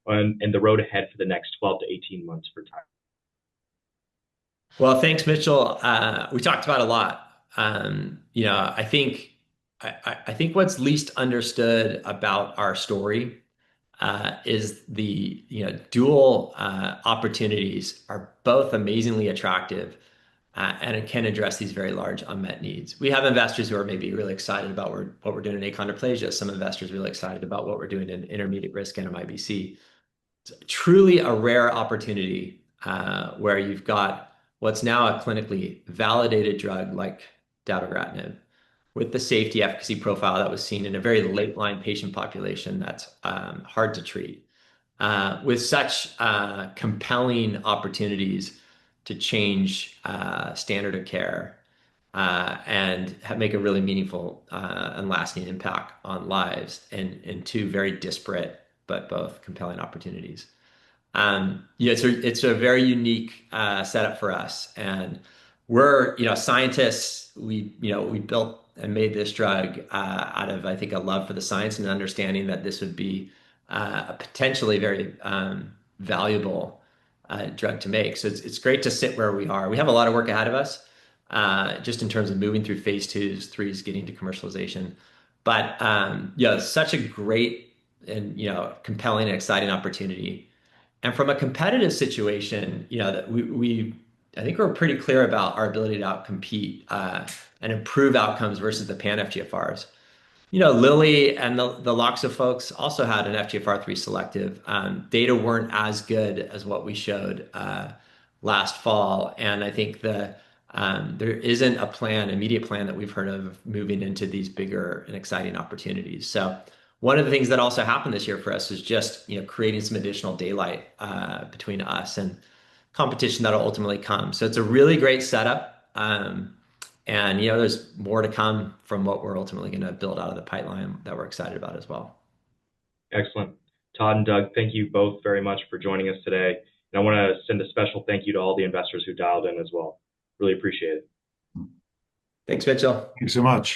and the road ahead for the next 12 to 18 months for Tyra. Well, thanks, Mitchell. We talked about a lot. I think what's least understood about our story is the dual opportunities are both amazingly attractive and it can address these very large unmet needs. We have investors who are maybe really excited about what we're doing in achondroplasia. Some investors really excited about what we're doing in intermediate risk NMIBC. It's truly a rare opportunity where you've got what's now a clinically validated drug like dabogratinib with the safety efficacy profile that was seen in a very late line patient population that's hard to treat, with such compelling opportunities to change standard of care and make a really meaningful and lasting impact on lives in two very disparate but both compelling opportunities. It's a very unique setup for us, and we're, scientists. We built and made this drug out of, I think, a love for the science and understanding that this would be a potentially very valuable drug to make. So it's great to sit where we are. We have a lot of work ahead of us, just in terms of moving through phase twos, threes, getting to commercialization. But such a great and compelling and exciting opportunity. And from a competitive situation, that I think we're pretty clear about our ability to outcompete and improve outcomes versus the pan FGFRs. Lilly and the Loxo folks also had an FGFR3 selective. Data weren't as good as what we showed last fall, and I think there isn't a immediate plan that we've heard of moving into these bigger and exciting opportunities. So one of the things that also happened this year for us is just creating some additional daylight between us and competition that'll ultimately come. So it's a really great setup. And there's more to come from what we're ultimately going to build out of the pipeline that we're excited about as well. Excellent. Todd and Doug, thank you both very much for joining us today. And I want to send a special thank you to all the investors who dialed in as well. Really appreciate it. Thanks, Mitchell. Thanks so much.